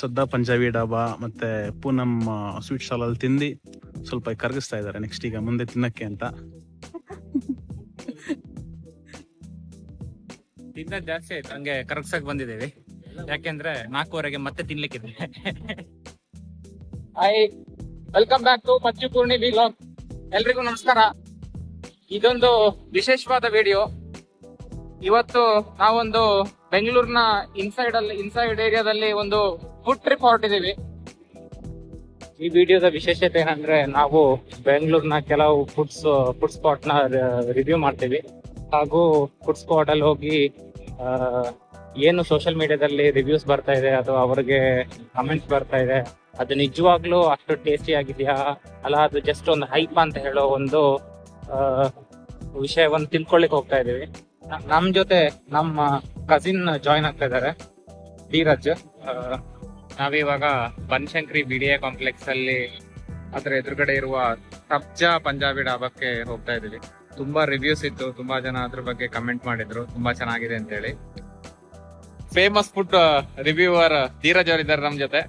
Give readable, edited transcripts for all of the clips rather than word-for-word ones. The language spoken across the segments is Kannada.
ಸದ್ದಾ ಪಂಜಾಬಿ ಡಾಬಾ ಮತ್ತೆ ಪೂನಮ್ ಸ್ವೀಟ್ ಸ್ಟಾಲ್ ಅಲ್ಲಿ ತಿಂದು ಸ್ವಲ್ಪ ಕರಗಿಸ್ತಾ ಇದ್ದಾರೆ ನೆಕ್ಸ್ಟ್ ಈಗ ಮುಂದೆ ತಿನ್ನಕ್ಕೆ ಅಂತ. ತಿನ್ನೋದು ಜಾಸ್ತಿ ಆಯ್ತು, ಹಂಗೆ ಕರಗ್ಸಕ್ ಬಂದಿದ್ದೀವಿ. ಯಾಕೆಂದ್ರೆ 4:15ಗೆ ಮತ್ತೆ ತಿನ್ಲಿಕ್ಕಿದೆ. ಹಾಯ್, ವೆಲ್ಕಮ್ ಬ್ಯಾಕ್ ಟು ಮಚ್ಚು ಪೂರ್ಣಿ ವ್ಲಾಗ್. ಎಲ್ರಿಗೂ ನಮಸ್ಕಾರ. ಇದೊಂದು ವಿಶೇಷವಾದ ವಿಡಿಯೋ. ಇವತ್ತು ನಾವೊಂದು ಬೆಂಗಳೂರಿನ ಇನ್ಸೈಡ್ ಏರಿಯಾದಲ್ಲಿ ಒಂದು ಫುಡ್ ಟ್ರಿಪ್ ಹೊರಟಿದ್ದೀವಿ. ಈ ವಿಡಿಯೋದ ವಿಶೇಷತೆ ಏನಂದ್ರೆ, ನಾವು ಬೆಂಗಳೂರಿನ ಕೆಲವು ಫುಡ್ ಸ್ಪಾಟ್ ನ ರಿವ್ಯೂ ಮಾಡ್ತೀವಿ. ಹಾಗೂ ಫುಡ್ ಸ್ಪಾಟ್ ಅಲ್ಲಿ ಹೋಗಿ ಏನು ಸೋಷಿಯಲ್ ಮೀಡಿಯಾದಲ್ಲಿ ರಿವ್ಯೂಸ್ ಬರ್ತಾ ಇದೆ ಅಥವಾ ಅವ್ರಿಗೆ ಕಮೆಂಟ್ಸ್ ಬರ್ತಾ ಇದೆ, ಅದು ನಿಜವಾಗ್ಲೂ ಅಷ್ಟು ಟೇಸ್ಟಿ ಆಗಿದೆಯಾ ಅಲ್ಲ ಅದು ಜಸ್ಟ್ ಒಂದು ಹೈಪ್ ಅಂತ ಹೇಳೋ ಒಂದು ವಿಷಯವನ್ನು ತಿಳ್ಕೊಳ್ಳಿಕ್ಕೆ ಹೋಗ್ತಾ ಇದೀವಿ. ನಮ್ ಜೊತೆ ನಮ್ಮ ಕಸಿನ್ ಜಾಯಿನ್ ಆಗ್ತಾ ಇದ್ದಾರೆ, ಧೀರಜ್. ನಾವಿವಾಗ ಬನಶಂಕರಿ BDA ಕಾಂಪ್ಲೆಕ್ಸ್ ಅಲ್ಲಿ ಅದರ ಎದುರುಗಡೆ ಇರುವ ಸಬ್ಜಾ ಪಂಜಾಬಿ ಡಾಬಾಕ್ಕೆ ಹೋಗ್ತಾ ಇದೀವಿ. ತುಂಬಾ ರಿವ್ಯೂಸ್ ಇತ್ತು, ತುಂಬಾ ಜನ ಅದ್ರ ಬಗ್ಗೆ ಕಮೆಂಟ್ ಮಾಡಿದ್ರು, ತುಂಬಾ ಚೆನ್ನಾಗಿದೆ ಅಂತ ಹೇಳಿ. ಫೇಮಸ್ ಫುಡ್ ರಿವ್ಯೂವರ್ ಧೀರಜ್ ಅವರಿದ್ದಾರೆ ನಮ್ ಜೊತೆ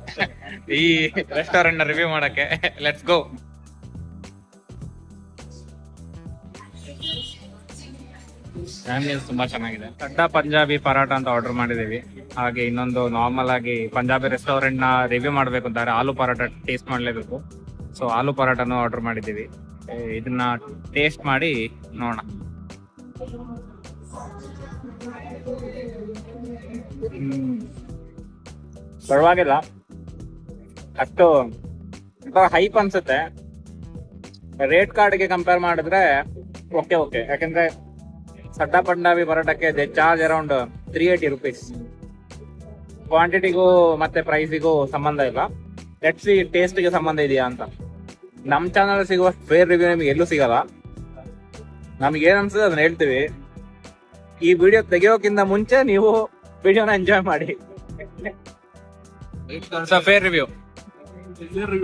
ಈ ರೆಸ್ಟೋರೆಂಟ್ ನ ರಿವ್ಯೂ ಮಾಡಕ್ಕೆ. Let's go. ತುಂಬಾ ಚೆನ್ನಾಗಿದೆ. ಸದ್ದಾ ಪಂಜಾಬಿ ಪರಾಟ ಅಂತ ಆರ್ಡರ್ ಮಾಡಿದೀವಿ. ಹಾಗೆ ಇನ್ನೊಂದು ನಾರ್ಮಲ್ ಆಗಿ ಪಂಜಾಬಿ ರೆಸ್ಟೋರೆಂಟ್ ನ ರಿವ್ಯೂ ಮಾಡ್ಬೇಕು ಅಂತಾರೆ, ಆಲೂ ಪರಾಟ ಟೇಸ್ಟ್ ಮಾಡ್ಲೇಬೇಕು. ಸೊ ಆಲೂ ಪರಾಟನು ಆರ್ಡರ್ ಮಾಡಿದೀವಿ. ಇದನ್ನ ಟೇಸ್ಟ್ ಮಾಡಿ ನೋಡೋಣ. ಪರವಾಗಿಲ್ಲ, ಅಷ್ಟು ಹೈಪ್ ಅನ್ಸುತ್ತೆ. ರೇಟ್ ಕಾರ್ಡ್ಗೆ ಕಂಪೇರ್ ಮಾಡಿದ್ರೆ ಓಕೆ. ಯಾಕಂದ್ರೆ ಸದ್ದಾ ಪಂಜಾಬಿ ಪರಾಟಕ್ಕೆ ದೇ ಚಾರ್ಜ್ ಅರೌಂಡ್ 380 rupees. ಕ್ವಾಂಟಿಟಿಗೂ ಮತ್ತೆ ಪ್ರೈಸಿಗೂ ಸಂಬಂಧ ಇಲ್ಲ. ಲೆಟ್ಸ್ ಸಿ ಟೇಸ್ಟ್ಗೆ ಸಂಬಂಧ ಇದೆಯಾ ಅಂತ. ನಮ್ ಚಾನಲ್ ಸಿಗುವ ಫೇರ್ ರಿವ್ಯೂ ನಿಮ್ಗೆ ಎಲ್ಲೂ ಸಿಗಲ್ಲ. ನಮ್ಗೆ ಏನ್ ಅನ್ಸುತ್ತೆ ಅದನ್ನ ಹೇಳ್ತೀವಿ. ಈ ವಿಡಿಯೋ ತೆಗೆಯೋಕ್ಕಿಂತ ಮುಂಚೆ ನೀವು ವಿಡಿಯೋನ ಎಂಜಾಯ್ ಮಾಡಿ. ಫೇರ್ ರಿವ್ಯೂ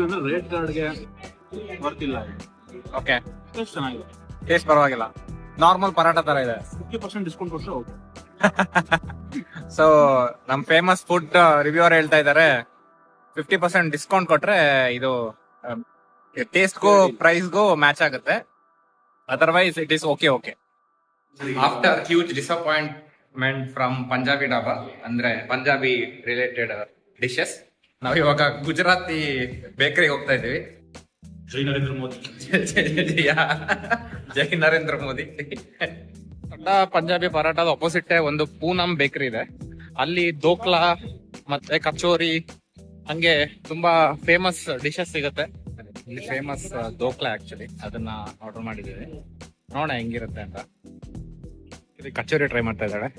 ಅಂದ್ರೆ ರೇಟ್ ಕಾರ್ಡ್ಗೆ ಬರ್ತಿಲ್ಲ. ಓಕೆ, ಟೇಸ್ಟ್ ಚೆನ್ನಾಗಿದೆ, ಟೇಸ್ಟ್ ಪರವಾಗಿಲ್ಲ, ನಾರ್ಮಲ್ ಪರಾಟ ತರ ಇದೆ. 50% ಡಿಸ್ಕೌಂಟ್ ಕೊಟ್ಟರೆ ಓಕೆ. ಸೊ ನಮ್ ಫೇಮಸ್ ಫುಡ್ ರಿವ್ಯೂವರ್ ಹೇಳ್ತಾ ಇದ್ದಾರೆ 50% ಡಿಸ್ಕೌಂಟ್ ಕೊಟ್ರೆ ಇದು ಟೇಸ್ಟ್ಗೂ ಪ್ರೈಸ್ಗೂ ಮ್ಯಾಚ್ ಆಗುತ್ತೆ. Otherwise it is okay. After huge disappointment from Punjabi dhaba, ಅಂದ್ರೆ ಪಂಜಾಬಿ ರಿಲೇಟೆಡ್ ಡಿಶಸ್, ನಾವ್ ಇವಾಗ ಗುಜರಾತಿ ಬೇಕರಿಗೆ ಹೋಗ್ತಾ ಇದೀವಿ. ಜೈ ನರೇಂದ್ರ ಮೋದಿ. ಜೈ ನರೇಂದ್ರ ಮೋದಿ. ಸದ್ದಾ ಪಂಜಾಬಿ ಪರಾಟದ ಅಪೋಸಿಟ್ ಒಂದು ಪೂನಮ್ ಬೇಕರಿ ಇದೆ. ಅಲ್ಲಿ ದೋಕ್ಲಾ ಮತ್ತೆ ಕಚೋರಿ ಹಂಗೆ ತುಂಬಾ ಫೇಮಸ್ ಡಿಶಸ್ ಸಿಗುತ್ತೆ. ಇಲ್ಲಿ ಫೇಮಸ್ ದೋಕ್ಲಾ ಆಕ್ಚುಲಿ, ಅದನ್ನ ಆರ್ಡರ್ ಮಾಡಿದೀವಿ. ನೋಡೋಣ ಹೆಂಗಿರುತ್ತೆ ಅಂತ. ಇಲ್ಲಿ ಕಚೋರಿ ಟ್ರೈ ಮಾಡ್ತಾ ಇದ್ದಾಳೆ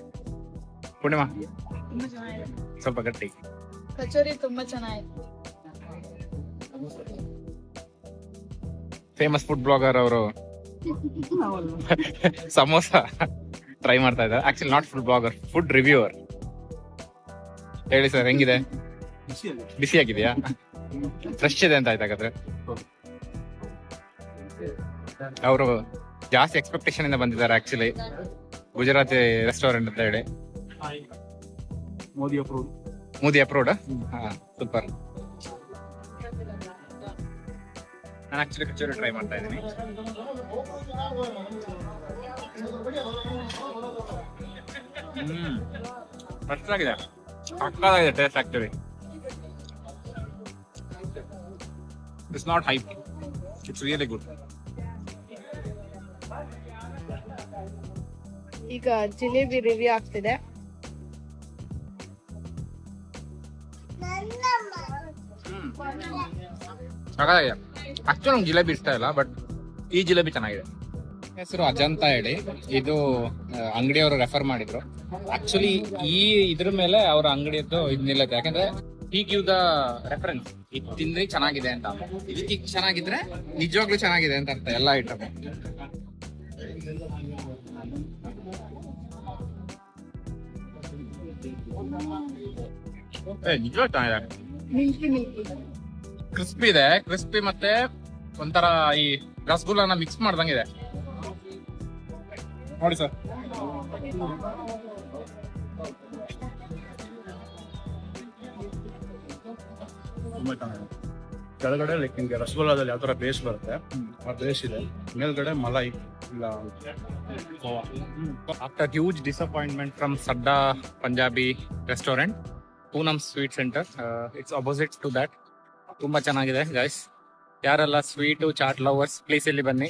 ಪೂರ್ಣಿಮಾ. ಸ್ವಲ್ಪ ಗಟ್ಟಿ ಕಚೋರಿ ತುಂಬಾ ಚೆನ್ನಾಗಿತ್ತು. ಫೇಮಸ್ ಫುಡ್ ಬ್ಲಾಗರ್ ಅವರು ಸಮೋಸ ಟ್ರೈ ಮಾಡ್ತಾ ಇದ್ದಾರೆ. Actually not food blogger, food reviewer. ಹೇಳಿ ಸರ್, ಹೆಂಗಿದೆ? ಬಿಸಿ ಆಗಿದೆಯಾ? ಫ್ರೆಶ್ ಇದೆ ಅಂತ ಆಯ್ತು. ಹಾಗಾದ್ರೆ ಅವರು ಜಾಸ್ತಿ ಎಕ್ಸ್ಪೆಕ್ಟೇಷನ್ ಇಂದ ಬಂದಿದ್ದಾರೆ ಆಕ್ಚುಲಿ, ಗುಜರಾತಿ ರೆಸ್ಟೋರೆಂಟ್ ಅಂತ ಹೇಳಿ. ಮೋದಿ ಅಪ್ರೂವ್ಡ್. ಹಾ, ಸೂಪರ್. ನಾನು ಆಕ್ಚುಲಿ ಕಚೋರಿ ಟ್ರೈ ಮಾಡ್ತಾ ಇದ್ದೀನಿ. ಫಸ್ಟ್ ಆಗಿದೆ, ಸಕ್ಕತ್ತಾಗಿದೆ taste. Actually it's not hype, it's really good. ಈಗ ಜಿಲೇಬಿ ರಿವ್ಯೂ ಆಗ್ತಿದೆ. ಸಕ್ಕತ್ತಾಗಿದೆ. ಆಕ್ಚುಲಿ ನಮ್ಗೆ ಜಿಲೇಬಿ ಇಷ್ಟ ಇಲ್ಲ, ಬಟ್ ಈ ಜಿಲೇಬಿ ಚೆನ್ನಾಗಿದೆ. ಹೆಸರು ಅಜಂತ ಹೇಳಿ, ಇದು ಅಂಗಡಿಯವರು ರೆಫರ್ ಮಾಡಿದ್ರು. ಆಕ್ಚುಲಿ ಇದ್ರ ಮೇಲೆ ಅವ್ರ ಅಂಗಡಿಯದ್ದು ಇದು ನಿಲ್ಲತ್ತೆ. ಯಾಕಂದ್ರೆ ಈ ಗಿವ್ ದ ರೆಫರೆನ್ಸ್, ಇದು ತಿಂದ್ರೆ ಚೆನ್ನಾಗಿದೆ ಅಂತ. ಇದಕ್ಕೆ ಚೆನ್ನಾಗಿದ್ರೆ ನಿಜವಾಗ್ಲೂ ಚೆನ್ನಾಗಿದೆ ಅಂತ ಅರ್ಥ, ಎಲ್ಲ ಐಟಮ್. ನಿಜವಾಗ್ಲೂ ಚೆನ್ನಾಗಿದೆ. ಕ್ರಿಸ್ಪಿ ಇದೆ, ಕ್ರಿಸ್ಪಿ ಮತ್ತೆ ಒಂಥರ ಈ ರಸಗುಲ್ಲನ ಮಿಕ್ಸ್ ಮಾಡ್ದಂಗಿದೆ ನೋಡಿ ಸರ್. ತುಂಬಾ ಚೆನ್ನಾಗಿದೆ. ಕೆಳಗಡೆ ಲೈಕ್ ನಿಮಗೆ ರಸಗುಲ್ಲಾದಲ್ಲಿ ಯಾವ ಥರ ಬೇಸ್ ಬರುತ್ತೆ ಆ ಬೇಸ್ ಇದೆ, ಮೇಲ್ಗಡೆ ಮಲೈ ಇಲ್ಲ khoa. After huge disappointment from Sadda Punjabi restaurant, Poonam Sweet Center, it's opposite to that. ತುಂಬಾ ಚೆನ್ನಾಗಿದೆ ಗೈಸ್. ಯಾರೆಲ್ಲ ಸ್ವೀಟು ಚಾಟ್ ಲವರ್ಸ್ ಪ್ಲೀಸ್ ಇಲ್ಲಿ ಬನ್ನಿ.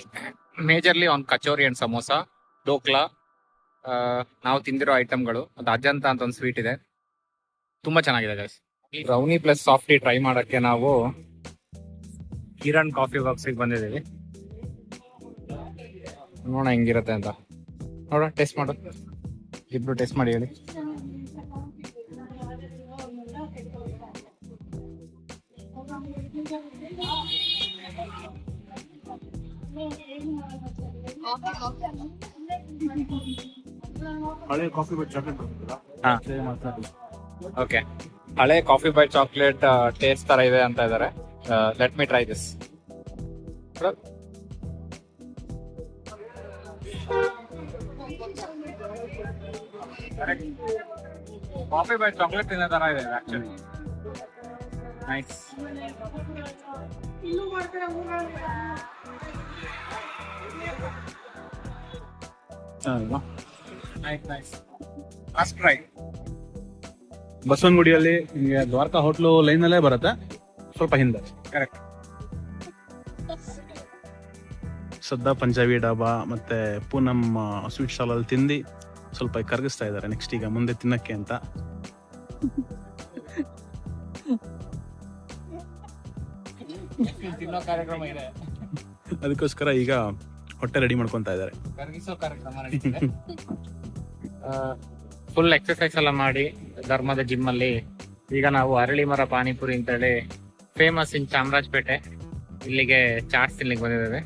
Majorly on kachori and samosa, dhokla, ನಾವು ತಿಂದಿರೋ ಐಟಮ್ಗಳು, ಅದು ಅಜಂತ ಅಂತ ಒಂದು ಸ್ವೀಟ್ ಇದೆ, ತುಂಬಾ ಚೆನ್ನಾಗಿದೆ guys. Brownie plus softy try ಮಾಡಕ್ಕೆ ನಾವು ಕಿರಣ್ ಕಾಫಿ ಬಾಕ್ಸಿಗೆ ಬಂದಿದ್ದೀವಿ. ನೋಡೋಣ ಹೆಂಗಿರುತ್ತೆ ಅಂತ. ನೋಡ, ಟೇಸ್ಟ್ ಮಾಡು, ಇಬ್ರು ಟೇಸ್ಟ್ ಮಾಡಿ ಹೇಳಿ. ಹಳೆ ಕಾಫಿ ಬಟ್ ಚಾಕ್ಲೇಟ್ ಬರುತ್ತಲ್ಲ, ಹಾ. ಸೇಮ್ ಅಂತ. ಓಕೆ, ಹಳೆ ಕಾಫಿ ಬೈ ಚಾಕ್ಲೇಟ್ ಟೇಸ್ಟ್ ತರ ಇದೆ ಅಂತ ಇದ್ದಾರೆ. Let me try this. Coffee bite chocolate ತಿನ್ನೋ ತರ ಇದೆ actually. Nice. Nice nice. First try. ಬಸವನಗುಡಿಯಲ್ಲಿ ನಿಮಗೆ ದ್ವಾರಕಾ ಹೋಟ್ಲು ಲೈನಲ್ಲೇ ಬರುತ್ತೆ, ಸ್ವಲ್ಪ ಹಿಂದೆ. ಕರೆಕ್ಟ್. ಸದ್ದಾ ಪಂಜಾಬಿ ಡಾಬಾ ಮತ್ತೆ ಪೂನಂ ಸ್ವೀಟ್ ಸ್ಟಾಲಲ್ಲಿ ತಿಂದು ಸ್ವಲ್ಪ ಕರಗಿಸ್ತಾ ಇದ್ದಾರೆ ನೆಕ್ಸ್ಟ್ ಈಗ ಮುಂದೆ ತಿನ್ನಕ್ಕೆ ಅಂತ. ತಿನ್ನೋ ಕಾರ್ಯಕ್ರಮ ಇದೆ, ಅದಕ್ಕೋಸ್ಕರ ಈಗ ಹೊಟ್ಟೆ ರೆಡಿ ಮಾಡ್ಕೊತಾ ಇದ್ದಾರೆ. ಕರಗಿಸೋ ಕಾರ್ಯಕ್ರಮ ನಡೀತಿದೆ. ಫುಲ್ ಎಕ್ಸರ್ಸೈಸ್ ಎಲ್ಲ ಮಾಡಿ ಧರ್ಮದ ಜಿಮ್ ಅಲ್ಲಿ ಈಗ ನಾವು ಅರಳಿ ಮರ ಪಾನಿಪುರಿ ಅಂತೇಳಿ ಫೇಮಸ್ ಇನ್ ಚಾಮರಾಜಪೇಟೆ, ಇಲ್ಲಿಗೆ ಚಾಟ್ಸ್ ತಿನ್ಲಿಕ್ಕೆ ಬಂದಿದ್ದೇವೆ.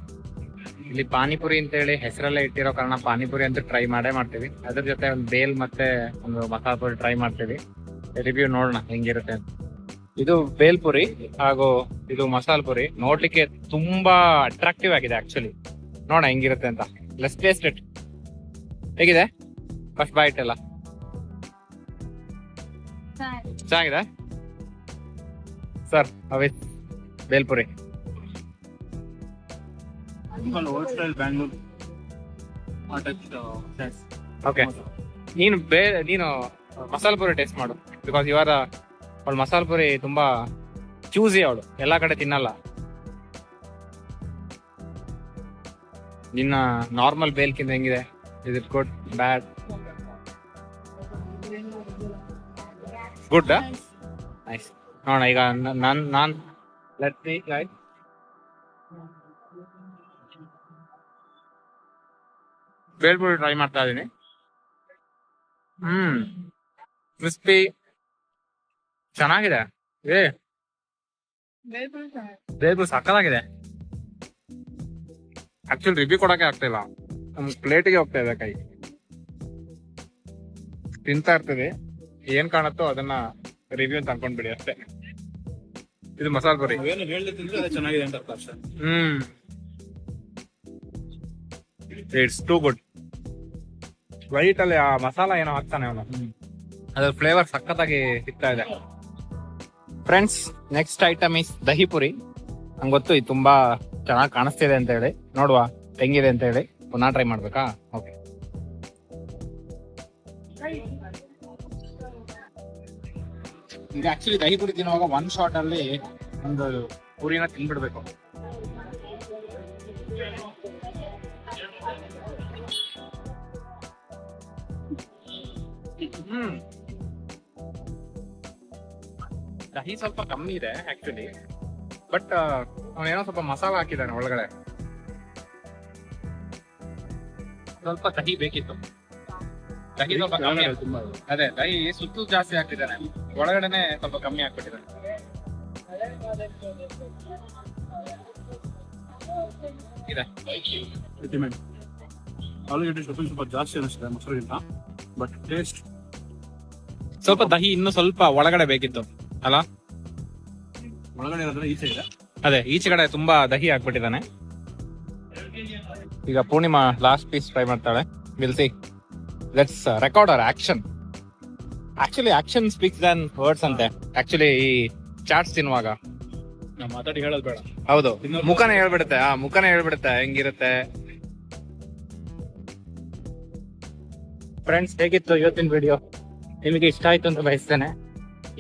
ಇಲ್ಲಿ ಪಾನಿಪುರಿ ಅಂತೇಳಿ ಹೆಸರಲ್ಲೇ ಇಟ್ಟಿರೋ ಕಾರಣ ಪಾನಿಪುರಿ ಅಂತ ಟ್ರೈ ಮಾಡೇ ಮಾಡ್ತೀವಿ. ಅದ್ರ ಜೊತೆ ಒಂದು ಬೇಲ್ ಮತ್ತೆ ಒಂದು ಮಸಾಲ ಪುರಿ ಟ್ರೈ ಮಾಡ್ತೀವಿ. ರಿವ್ಯೂ ನೋಡೋಣ ಹೆಂಗಿರುತ್ತೆ ಅಂತ. ಇದು ಬೇಲ್ ಪುರಿ ಹಾಗೂ ಇದು ಮಸಾಲ ಪುರಿ ನೋಡ್ಲಿಕ್ಕೆ ತುಂಬಾ ಅಟ್ರಾಕ್ಟಿವ್ ಆಗಿದೆ ಆಕ್ಚುಲಿ. ನೋಡೋಣ ಹೆಂಗಿರುತ್ತೆ ಅಂತ. Let's taste it. ಹೇಗಿದೆ ಫಸ್ಟ್ ಬೈಟ್ ಎಲ್ಲ? ಚೆನ್ನಾಗಿದೆ ಸರ್. ಅವಿತ್ ಬೇಲ್ಪುರಿ. ಓಕೆ, ನೀನು ಮಸಾಲ ಪುರಿ ಟೇಸ್ಟ್ ಮಾಡು. ಬಿಕಾಸ್ ಇವರ ಅವಳು ಮಸಾಲ ಪುರಿ ತುಂಬಾ ಚೂಸಿ, ಅವಳು ಎಲ್ಲಾ ಕಡೆ ತಿನ್ನಲ್ಲ. ನಿನ್ನ ನಾರ್ಮಲ್ ಬೇಲ್ಕಿಂತ ಹೆಂಗಿದೆ? Is it good, bad? Good. Nice. ನೋಡೋಣ ಈಗ ನಾನ್ let me try. Bhelpuri try ಮಾಡ್ತಾ ಇದೀನಿ. ಕ್ರಿಸ್ಪಿ ಚೆನ್ನಾಗಿದೆ. ಬೇಲ್ಪುರಿ ಸಕ್ಕತ್ತಾಗಿದೆ. ಆಕ್ಚುಲಿ ರಿವ್ಯೂ ಕೊಡಕ್ಕೆ ಆಗ್ತಿಲ್ಲ, ನಮ್ ಪ್ಲೇಟಿಗೆ ಹೋಗ್ತಾ ಇದೆ ಕೈ. ತಿಂತಾ ಇರ್ತೀವಿ, ಏನ್ ಕಾಣುತ್ತೋ ಅದನ್ನ ರಿವ್ಯೂ ಅಂತ ಅನ್ಕೊಂಡ್ಬಿಡಿ ಅಷ್ಟೇ. ಇದು ಮಸಾಲ ಪುರಿ. ಚೆನ್ನಾಗಿದೆ ಅಂತ ಅರ್ಥ. It's too good. ವೈಟ್ ಅಲ್ಲಿ ಆ ಮಸಾಲ ಏನೋ ಹಾಕ್ತಾನೆ ಅವನು, ಅದ್ರ ಫ್ಲೇವರ್ ಸಖತ್ತಾಗಿ ಸಿಗ್ತಾ ಇದೆ. Friends, next item is dahi Puri. ನಂಗೆ ಗೊತ್ತು ಇದು ತುಂಬಾ ಚೆನ್ನಾಗಿ ಕಾಣಿಸ್ತಿದೆ ಅಂತ ಹೇಳಿ. ನೋಡುವ ಹೆಂಗಿದೆ ಅಂತ ಹೇಳಿ. ಪುನಃ ಟ್ರೈ ಮಾಡ್ಬೇಕಾ? ಓಕೆ. ಈಗ ಆಕ್ಚುಲಿ ದಹಿ ಪುರಿ ತಿನ್ನುವಾಗ ಒನ್ ಶಾಟ್ ಅಲ್ಲಿ ಒಂದು ಪುರಿನ ತಿನ್ಬಿಡ್ಬೇಕು. ದಹಿ ಸ್ವಲ್ಪ ಕಮ್ಮಿ ಇದೆ ಆಕ್ಚುಲಿ, ಬಟ್ ಅವನೇನೋ ಸ್ವಲ್ಪ ಮಸಾಲ ಹಾಕಿದ್ದಾನೆ ಒಳಗಡೆ. ಸ್ವಲ್ಪ ದಹಿ ಬೇಕಿತ್ತು. ದಹಿ ಸ್ವಲ್ಪ ಕಮ್ಮಿ. ಅದೇ ದಹಿ ಸುತ್ತು ಜಾಸ್ತಿ ಹಾಕ್ತಿದ್ದಾನೆ, ಒಳಗಡೆನೆ ಸ್ವಲ್ಪ ಕಮ್ಮಿ ಹಾಕ್ಬಿಟ್ಟಿದ್ದಾನೆ. ಇದೆ ಆಲೂಗಡ್ಡೆ ಸ್ವಲ್ಪ ಜಾಸ್ತಿ ಅನಿಸ್ತದೆ ಮೊಸರಿಗಿಂತ, ಬಟ್ ಟೇಸ್ಟ್ ಸ್ವಲ್ಪ ದಹಿ ಇನ್ನು ಸ್ವಲ್ಪ ಒಳಗಡೆ ಬೇಕಿತ್ತು ಅಲ್ಲ? ಒಳಗಡೆ ಇರೋದ್ರೆ ಈಚೆ ಇದೆ. ಅದೇ ಈಚೆ ಕಡೆ ತುಂಬಾ ದಹಿ ಹಾಕ್ಬಿಟ್ಟಿದ್ದಾನೆ. ಈಗ ಪೂರ್ಣಿಮಾ ಲಾಸ್ಟ್ ಪೀಸ್ ಟ್ರೈ ಮಾಡ್ತಾಳೆ. Will see. Let's record our action. Actually action speaks than words ಅಂತೆ ಆಕ್ಚುಲಿ ಈ ಚಾಟ್ಸ್ ತಿನ್ನುವಾಗ. ನಾವು ಮಾತಾಡಿ ಹೇಳೋದು ಬೇಡ. ಹೌದು, ಮುಖನೇ ಹೇಳ್ಬಿಡುತ್ತೆ ಹೆಂಗಿರುತ್ತೆ. ಫ್ರೆಂಡ್ಸ್, ಹೇಗಿತ್ತು ಇವತ್ತಿನ ವಿಡಿಯೋ? ನಿಮಗೆ ಇಷ್ಟ ಆಯ್ತು ಅಂತ ಬಯಸ್ತೇನೆ.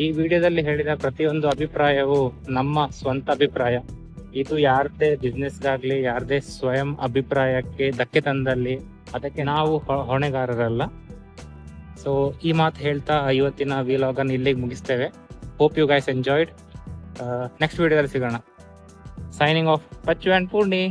ಈ ವಿಡಿಯೋದಲ್ಲಿ ಹೇಳಿದ ಪ್ರತಿಯೊಂದು ಅಭಿಪ್ರಾಯವು ನಮ್ಮ ಸ್ವಂತ ಅಭಿಪ್ರಾಯ. ಇದು ಯಾರದೇ ಬಿಸ್ನೆಸ್ಗಾಗ್ಲಿ ಯಾರದೇ ಸ್ವಯಂ ಅಭಿಪ್ರಾಯಕ್ಕೆ ಧಕ್ಕೆ ತಂದಲ್ಲಿ ಅದಕ್ಕೆ ನಾವು ಹೊಣೆಗಾರರಲ್ಲ. ಸೊ ಈ ಮಾತು ಹೇಳ್ತಾ ಇವತ್ತಿನ ವಿಲಾಗನ್ನು ಇಲ್ಲಿಗೆ ಮುಗಿಸ್ತೇವೆ. Hope you guys enjoyed. Next ವಿಡಿಯೋದಲ್ಲಿ ಸಿಗೋಣ. Signing off Pachchu and Poorni.